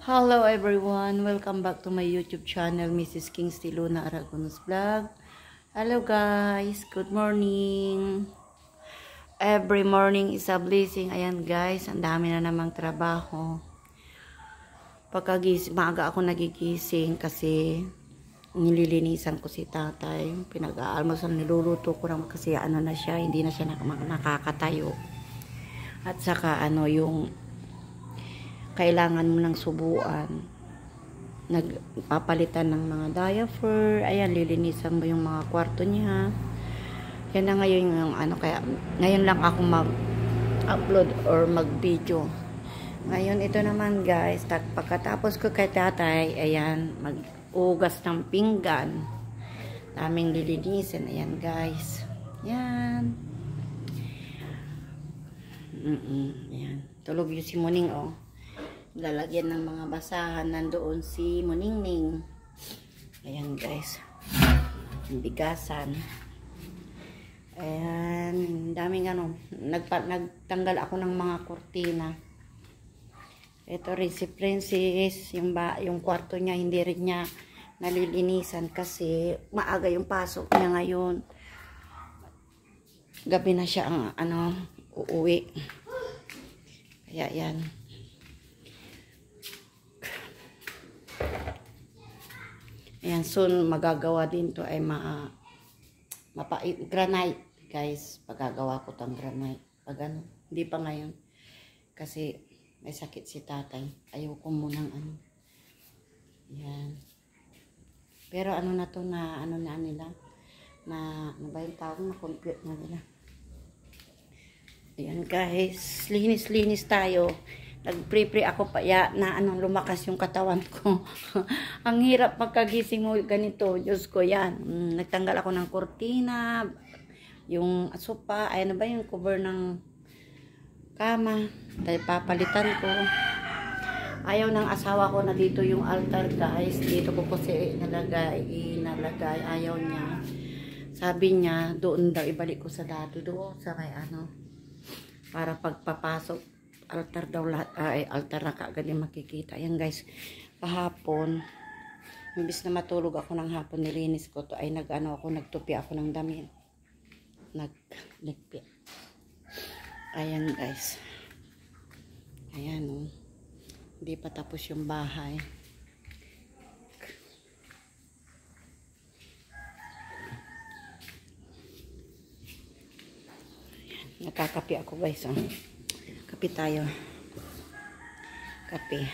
Hello everyone, welcome back to my YouTube channel, Mrs. Kingsley Luna Aragonos Vlog. Hello guys, good morning. Every morning is a blessing. Ayan guys, ang dami na namang trabaho. Pagkagising, maaga ako nagigising kasi nililinisan ko si tatay. Pinag-aalmusal, niluluto ko lang kasi ano na siya, hindi na siya nakakatayo. At saka yung kailangan mo ng subuan, nagpapalitan ng mga diaper, ayan, lilinisan mo yung mga kwarto niya. Yan na ngayon yung kaya ngayon lang ako mag-upload or mag-video. Ngayon ito naman guys, pagkatapos ko kay tatay, ayan, mag-ugas ng pinggan, daming lilinisin, ayan guys, yan. Ayan, tulog yung si Muning lalagyan ng mga basahan, nandoon si Muningning. Ayan guys, bigasan. Ayan, daming nagtanggal ako ng mga kurtina. Ito rin si Princess, yung kwarto niya hindi rin niya nalilinisan kasi maaga yung pasok niya ngayon. Gabi na siya uuwi. Kaya yan. Ayan, soon magagawa din to ay granite guys. Pagagawa ko tang granite. Hindi pa ngayon. Kasi may sakit si tatay. Ayoko munang Ayan. Pero na to na nila. Ano ba yung tawag na compute na nila. Ayan guys. Linis-linis tayo. Nag-pre-pre ako pa na lumakas yung katawan ko. Ang hirap pagkagising mo ganito. Diyos ko yan. Nagtanggal ako ng kurtina, yung sopa, yung cover ng kama. Dahil papalitan ko. Ayaw ng asawa ko na dito yung altar guys. Dito ko kasi inalagay. Ayaw niya. Sabi niya, doon daw ibalik ko sa dati doon. Sa may para pagpapasok. Altar daw lahat, altar na kaagad yung makikita. Ayan guys, kahapon, imbis na matulog ako ng hapon, nilinis ko to, ay nagtupi ako ng damit. Nagligpi. Ayan guys. Ayan hindi pa tapos yung bahay. Ayan, nakakapi ako guys. Kape tayo. Kape.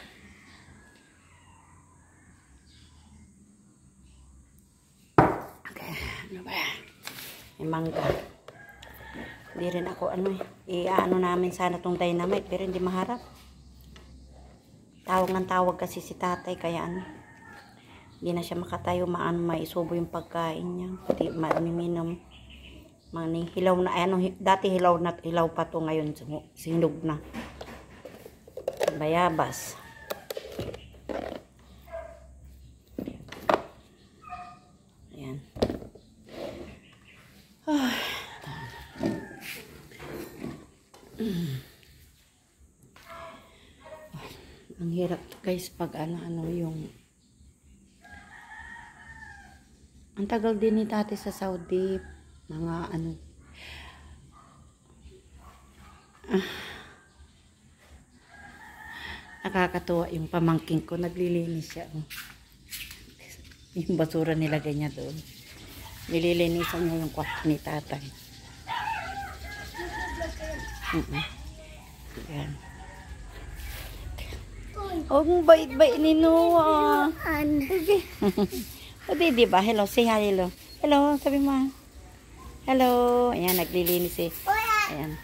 Okay. Ano ba? May mangga. Hindi rin ako namin sana tong dynamite pero hindi maharap. Tawag ng tawag kasi si tatay kaya hindi na siya makatayo maisubo yung pagkain niya. Pati maniminom. Hilaw na, dati hilaw pa to, ngayon sinog na. Bayabas. Ayan. Ang hirap guys pag yung ang tagal din ni tati sa Saudi. Mga nakakatuwa yung pamangking ko, naglilinis siya. Yung basura nilagay niya doon. Nililinisan niya yung kwarto ni tatay. Yan. Ang bait-bait ni Noah. Okay. O diba? Hello, say hi, hello. Hello, sabi mo. Hello. Ayan, naglilinis Ayan.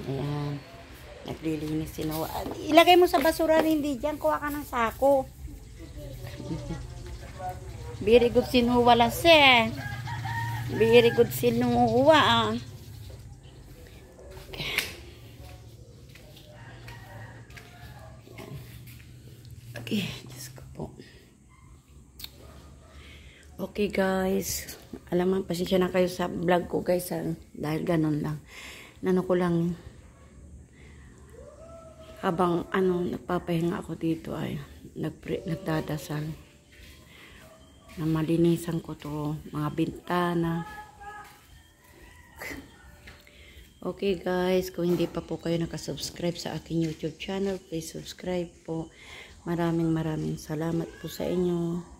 Ayan. Naglilinis si Noah. Ilagay mo sa basura, hindi dyan. Kuha ka ng sako. Very good si Noah lase. Very good si Noah. Okay. Diyos ko po. Okay guys, alam mo, pasensya na kayo sa vlog ko guys dahil ganun lang. Ko lang habang nagpapahinga ako dito ay nagdadasal na malinisan ko to mga bintana. Okay guys, kung hindi pa po kayo nakasubscribe sa aking YouTube channel, please subscribe po. Maraming salamat po sa inyo.